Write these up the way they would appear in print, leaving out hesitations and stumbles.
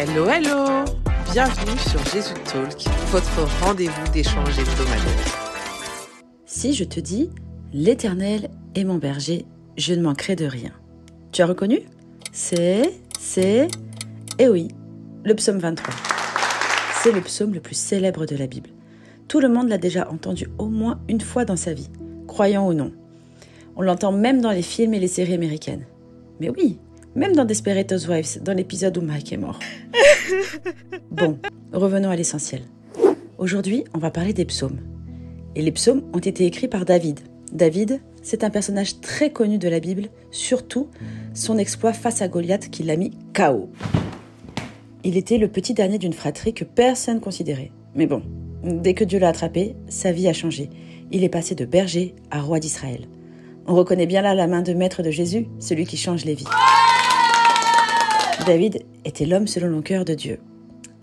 Hello, hello! Bienvenue sur Jésus Talk, votre rendez-vous d'échange hebdomadaire. Si je te dis « L'Éternel est mon berger, je ne manquerai de rien ». Tu as reconnu ? Eh oui, le psaume 23. C'est le psaume le plus célèbre de la Bible. Tout le monde l'a déjà entendu au moins une fois dans sa vie, croyant ou non. On l'entend même dans les films et les séries américaines. Mais oui, même dans Desperate Housewives, dans l'épisode où Mike est mort. Bon, revenons à l'essentiel. Aujourd'hui, on va parler des psaumes. Et les psaumes ont été écrits par David. David, c'est un personnage très connu de la Bible, surtout son exploit face à Goliath qui l'a mis KO. Il était le petit dernier d'une fratrie que personne considérait. Mais bon, dès que Dieu l'a attrapé, sa vie a changé. Il est passé de berger à roi d'Israël. On reconnaît bien là la main de maître de Jésus, celui qui change les vies. David était l'homme selon le cœur de Dieu.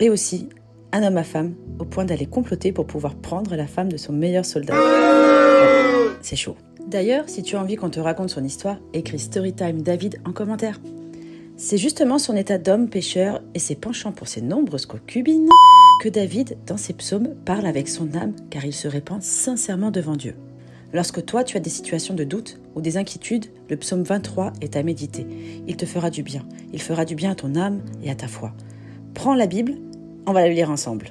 Et aussi, un homme à femme, au point d'aller comploter pour pouvoir prendre la femme de son meilleur soldat. Ouais, c'est chaud. D'ailleurs, si tu as envie qu'on te raconte son histoire, écris Storytime David en commentaire. C'est justement son état d'homme pécheur et ses penchants pour ses nombreuses concubines que David, dans ses psaumes, parle avec son âme car il se répand sincèrement devant Dieu. Lorsque toi, tu as des situations de doute ou des inquiétudes, le psaume 23 est à méditer. Il te fera du bien. Il fera du bien à ton âme et à ta foi. Prends la Bible, on va la lire ensemble.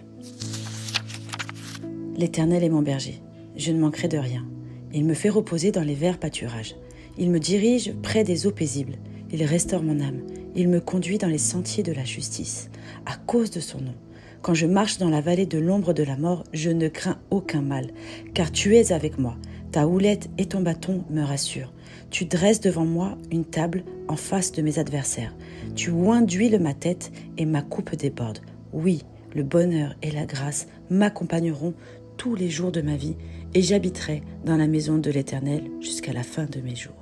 L'Éternel est mon berger. Je ne manquerai de rien. Il me fait reposer dans les verts pâturages. Il me dirige près des eaux paisibles. Il restaure mon âme. Il me conduit dans les sentiers de la justice, à cause de son nom. Quand je marche dans la vallée de l'ombre de la mort, je ne crains aucun mal, car tu es avec moi. Ta houlette et ton bâton me rassurent. Tu dresses devant moi une table en face de mes adversaires. Tu oins d'huile ma tête et ma coupe déborde. Oui, le bonheur et la grâce m'accompagneront tous les jours de ma vie et j'habiterai dans la maison de l'Éternel jusqu'à la fin de mes jours.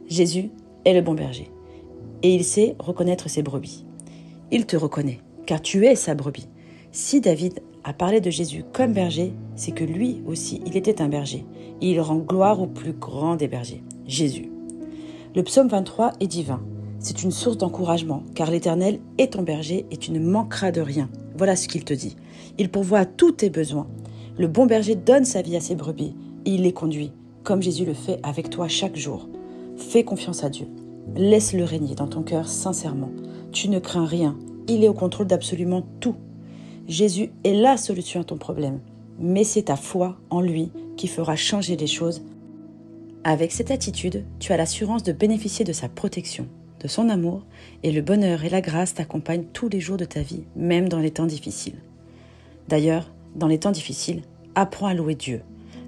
Jésus est le bon berger et il sait reconnaître ses brebis. Il te reconnaît car tu es sa brebis. Si David a parlé de Jésus comme berger, c'est que lui aussi, il était un berger. Et il rend gloire au plus grand des bergers, Jésus. Le psaume 23 est divin. C'est une source d'encouragement, car l'Éternel est ton berger et tu ne manqueras de rien. Voilà ce qu'il te dit. Il pourvoit à tous tes besoins. Le bon berger donne sa vie à ses brebis et il les conduit, comme Jésus le fait avec toi chaque jour. Fais confiance à Dieu. Laisse-le régner dans ton cœur sincèrement. Tu ne crains rien. Il est au contrôle d'absolument tout. Jésus est la solution à ton problème, mais c'est ta foi en lui qui fera changer les choses. Avec cette attitude, tu as l'assurance de bénéficier de sa protection, de son amour, et le bonheur et la grâce t'accompagnent tous les jours de ta vie, même dans les temps difficiles. D'ailleurs, dans les temps difficiles, apprends à louer Dieu,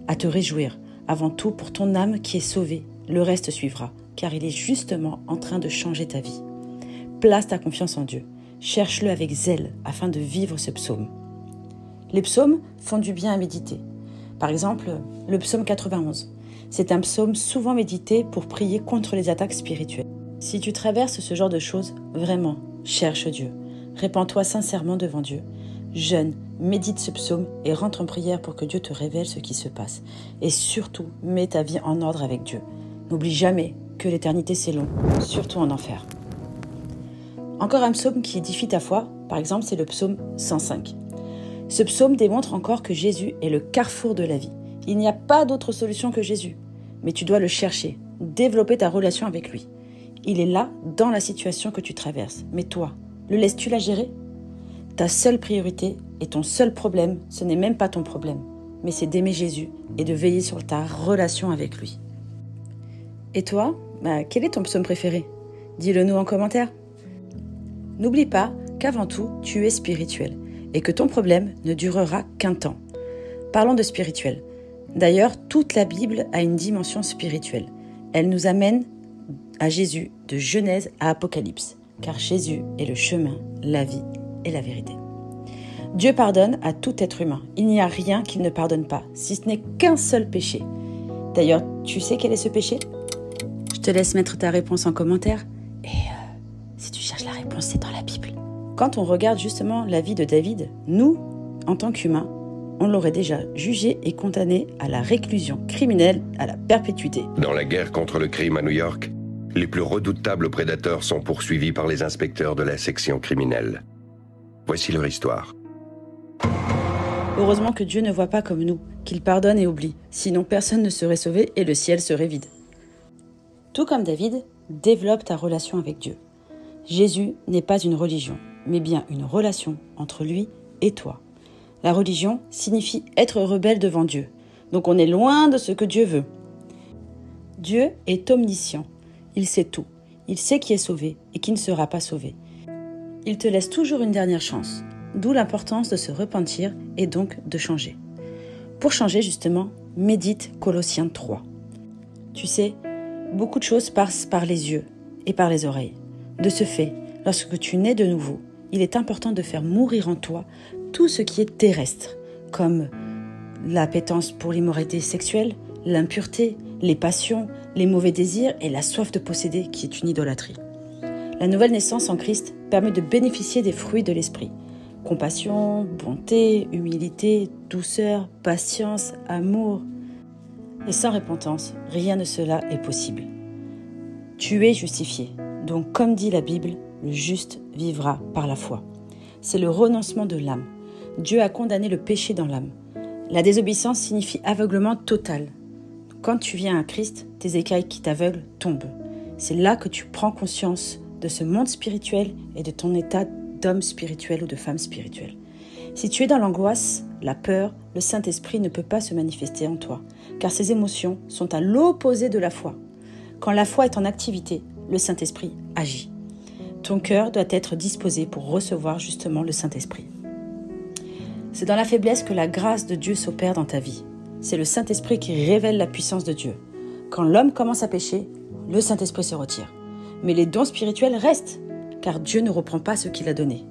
à te réjouir, avant tout pour ton âme qui est sauvée. Le reste suivra, car il est justement en train de changer ta vie. Place ta confiance en Dieu. Cherche-le avec zèle afin de vivre ce psaume. Les psaumes font du bien à méditer. Par exemple, le psaume 91. C'est un psaume souvent médité pour prier contre les attaques spirituelles. Si tu traverses ce genre de choses, vraiment, cherche Dieu. Répands-toi sincèrement devant Dieu. Jeûne, médite ce psaume et rentre en prière pour que Dieu te révèle ce qui se passe. Et surtout, mets ta vie en ordre avec Dieu. N'oublie jamais que l'éternité c'est long, surtout en enfer. Encore un psaume qui édifie ta foi, par exemple, c'est le psaume 105. Ce psaume démontre encore que Jésus est le carrefour de la vie. Il n'y a pas d'autre solution que Jésus, mais tu dois le chercher, développer ta relation avec lui. Il est là, dans la situation que tu traverses. Mais toi, le laisses-tu la gérer ? Ta seule priorité et ton seul problème, ce n'est même pas ton problème, mais c'est d'aimer Jésus et de veiller sur ta relation avec lui. Et toi, quel est ton psaume préféré ? Dis-le nous en commentaire. N'oublie pas qu'avant tout, tu es spirituel et que ton problème ne durera qu'un temps. Parlons de spirituel. D'ailleurs, toute la Bible a une dimension spirituelle. Elle nous amène à Jésus de Genèse à Apocalypse, car Jésus est le chemin, la vie et la vérité. Dieu pardonne à tout être humain. Il n'y a rien qu'il ne pardonne pas, si ce n'est qu'un seul péché. D'ailleurs, tu sais quel est ce péché ? Je te laisse mettre ta réponse en commentaire. Et si tu cherches la réponse, c'est dans la Bible. Quand on regarde justement la vie de David, nous, en tant qu'humains, on l'aurait déjà jugé et condamné à la réclusion criminelle à la perpétuité. Dans la guerre contre le crime à New York, Les plus redoutables prédateurs sont poursuivis par les inspecteurs de la section criminelle. Voici leur histoire. Heureusement que Dieu ne voit pas comme nous, qu'il pardonne et oublie, sinon personne ne serait sauvé et le ciel serait vide. Tout comme David, développe ta relation avec Dieu. Jésus n'est pas une religion, mais bien une relation entre lui et toi. La religion signifie être rebelle devant Dieu, donc on est loin de ce que Dieu veut. Dieu est omniscient, il sait tout, il sait qui est sauvé et qui ne sera pas sauvé. Il te laisse toujours une dernière chance, d'où l'importance de se repentir et donc de changer. Pour changer justement, médite Colossiens 3. Tu sais, beaucoup de choses passent par les yeux et par les oreilles. De ce fait, lorsque tu nais de nouveau, il est important de faire mourir en toi tout ce qui est terrestre, comme l'appétence pour l'immoralité sexuelle, l'impureté, les passions, les mauvais désirs et la soif de posséder qui est une idolâtrie. La nouvelle naissance en Christ permet de bénéficier des fruits de l'esprit. Compassion, bonté, humilité, douceur, patience, amour. Et sans repentance, rien de cela est possible. Tu es justifié. Donc, comme dit la Bible, le juste vivra par la foi. C'est le renoncement de l'âme. Dieu a condamné le péché dans l'âme. La désobéissance signifie aveuglement total. Quand tu viens à Christ, tes écailles qui t'aveuglent tombent. C'est là que tu prends conscience de ce monde spirituel et de ton état d'homme spirituel ou de femme spirituelle. Si tu es dans l'angoisse, la peur, le Saint-Esprit ne peut pas se manifester en toi, car ces émotions sont à l'opposé de la foi. Quand la foi est en activité, le Saint-Esprit agit. Ton cœur doit être disposé pour recevoir justement le Saint-Esprit. C'est dans la faiblesse que la grâce de Dieu s'opère dans ta vie. C'est le Saint-Esprit qui révèle la puissance de Dieu. Quand l'homme commence à pécher, le Saint-Esprit se retire. Mais les dons spirituels restent, car Dieu ne reprend pas ce qu'il a donné.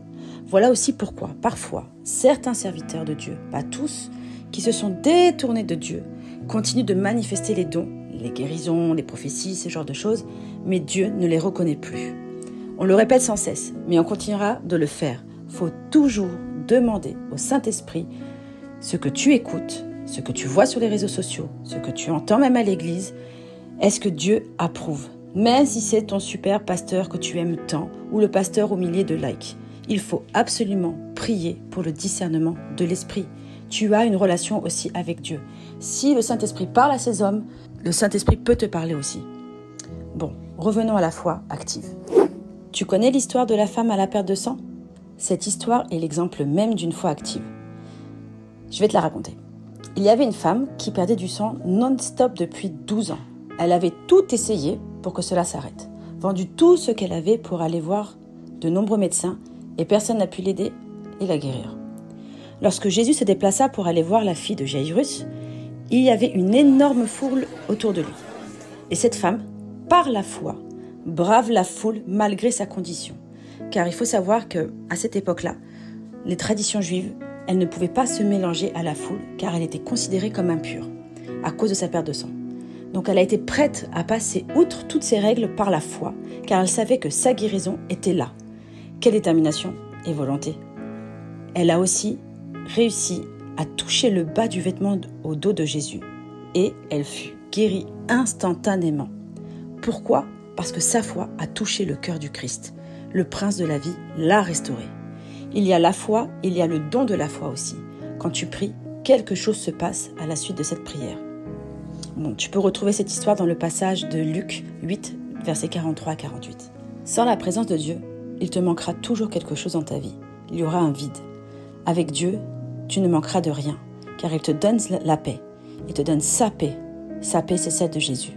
Voilà aussi pourquoi, parfois, certains serviteurs de Dieu, pas tous, qui se sont détournés de Dieu, continuent de manifester les dons, les guérisons, les prophéties, ce genre de choses, mais Dieu ne les reconnaît plus. On le répète sans cesse, mais on continuera de le faire. Il faut toujours demander au Saint-Esprit ce que tu écoutes, ce que tu vois sur les réseaux sociaux, ce que tu entends même à l'église. Est-ce que Dieu approuve ? Même si c'est ton super pasteur que tu aimes tant ou le pasteur aux milliers de likes, il faut absolument prier pour le discernement de l'esprit. Tu as une relation aussi avec Dieu. Si le Saint-Esprit parle à ces hommes, le Saint-Esprit peut te parler aussi. Bon, revenons à la foi active. Tu connais l'histoire de la femme à la perte de sang ? Cette histoire est l'exemple même d'une foi active. Je vais te la raconter. Il y avait une femme qui perdait du sang non-stop depuis 12 ans. Elle avait tout essayé pour que cela s'arrête. Vendu tout ce qu'elle avait pour aller voir de nombreux médecins et personne n'a pu l'aider et la guérir. Lorsque Jésus se déplaça pour aller voir la fille de Jairus, il y avait une énorme foule autour de lui. Et cette femme, par la foi, brave la foule malgré sa condition. Car il faut savoir qu'à cette époque-là, les traditions juives, elles ne pouvaient pas se mélanger à la foule car elle était considérée comme impure à cause de sa perte de sang. Donc elle a été prête à passer outre toutes ces règles par la foi car elle savait que sa guérison était là. Quelle détermination et volonté. Elle a aussi réussi à toucher le bas du vêtement au dos de Jésus et elle fut guérie instantanément. Pourquoi ? Parce que sa foi a touché le cœur du Christ. Le prince de la vie l'a restauré. Il y a la foi, il y a le don de la foi aussi. Quand tu pries, quelque chose se passe à la suite de cette prière. Bon, tu peux retrouver cette histoire dans le passage de Luc 8, versets 43 à 48. Sans la présence de Dieu, il te manquera toujours quelque chose dans ta vie. Il y aura un vide. Avec Dieu, tu ne manqueras de rien, car il te donne la paix. Il te donne sa paix. Sa paix, c'est celle de Jésus,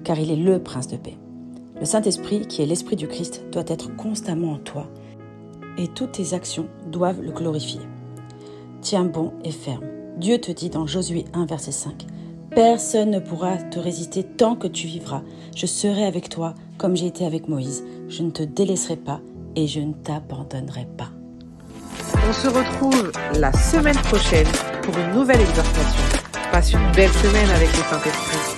car il est le prince de paix. Le Saint-Esprit, qui est l'Esprit du Christ, doit être constamment en toi et toutes tes actions doivent le glorifier. Tiens bon et ferme. Dieu te dit dans Josué 1, verset 5, « Personne ne pourra te résister tant que tu vivras. Je serai avec toi comme j'ai été avec Moïse. Je ne te délaisserai pas et je ne t'abandonnerai pas. » On se retrouve la semaine prochaine pour une nouvelle exhortation. Passe une belle semaine avec le Saint-Esprit.